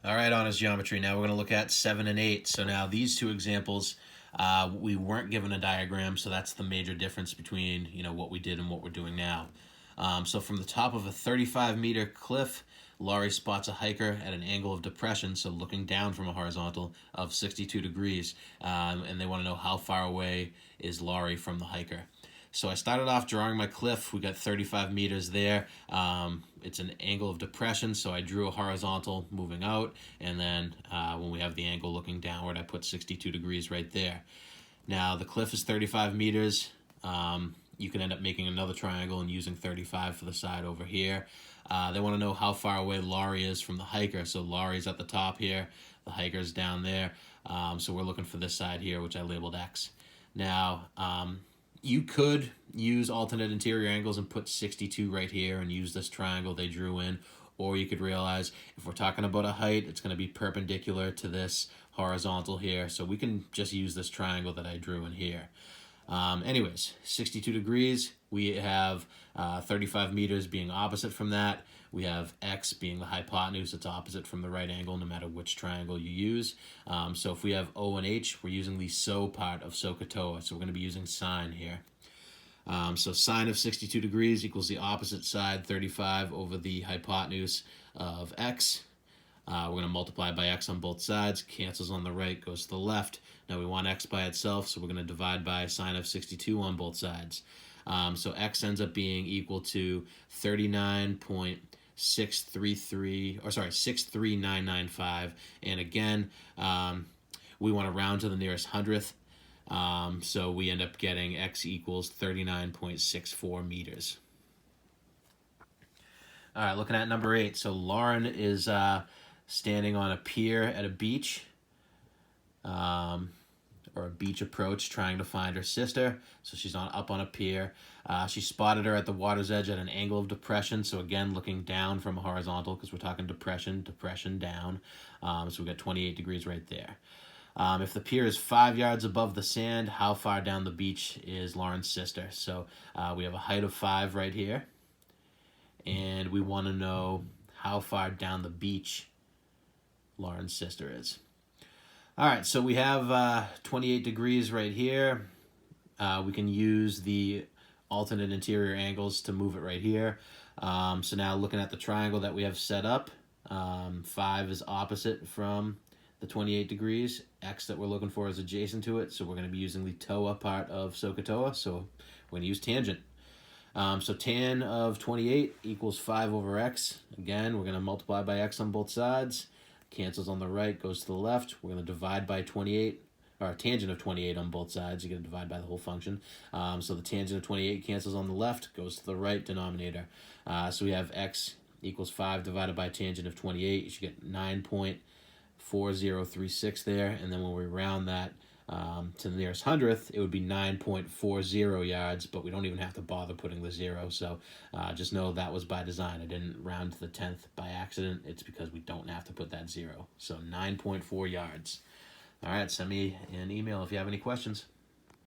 All right, honors geometry. Now we're going to look at 7 and 8. So now these two examples, we weren't given a diagram, so that's the major difference between what we did and what we're doing now. So from the top of a 35-meter cliff, Laurie spots a hiker at an angle of depression, so looking down from a horizontal of 62 degrees, and they want to know how far away is Laurie from the hiker. So I started off drawing my cliff. We got 35 meters there. It's an angle of depression, so I drew a horizontal moving out, and then when we have the angle looking downward, I put 62 degrees right there. Now the cliff is 35 meters. You can end up making another triangle and using 35 for the side over here. They want to know how far away Laurie is from the hiker. So Laurie's at the top here, the hiker's down there. So we're looking for this side here, which I labeled X. Now, you could use alternate interior angles and put 62 right here and use this triangle they drew in, or you could realize if we're talking about a height, it's going to be perpendicular to this horizontal here, so we can just use this triangle that I drew in here. Anyways, 62 degrees, we have 35 meters being opposite from that. We have X being the hypotenuse. It's opposite from the right angle no matter which triangle you use. So if we have O and H, we're using the SO part of SOHCAHTOA. So we're going to be using sine here. So sine of 62 degrees equals the opposite side, 35, over the hypotenuse of X. We're going to multiply by X on both sides. Cancels on the right, goes to the left. Now we want X by itself, so we're going to divide by sine of 62 on both sides. So X ends up being equal to 63995. And again, we want to round to the nearest hundredth. So we end up getting X equals 39.64 meters. All right, looking at number 8. So Lauren is standing on a pier at a beach, or a beach approach, trying to find her sister. So she's up on a pier. She spotted her at the water's edge at an angle of depression. So again, looking down from a horizontal, because we're talking depression down. So we got 28 degrees right there. If the pier is 5 yards above the sand, how far down the beach is Lauren's sister? So we have a height of 5 right here. And we want to know how far down the beach Lauren's sister is. All right, so we have 28 degrees right here. We can use the alternate interior angles to move it right here. So now looking at the triangle that we have set up, 5 is opposite from the 28 degrees. X that we're looking for is adjacent to it, so we're going to be using the TOA part of SOHCAHTOA, so we're going to use tangent. So tan of 28 equals 5 over X. Again, we're going to multiply by X on both sides. Cancels on the right, goes to the left. We're going to divide by 28, or tangent of 28 on both sides. You're going to divide by the whole function. So the tangent of 28 cancels on the left, goes to the right denominator. So we have X equals 5 divided by tangent of 28. You should get 9.4036 there. And then when we round that to the nearest hundredth, it would be 9.40 yards, but we don't even have to bother putting the 0. So just know that was by design. I didn't round to the 10th by accident. It's because we don't have to put that 0. So 9.4 yards. All right, send me an email if you have any questions.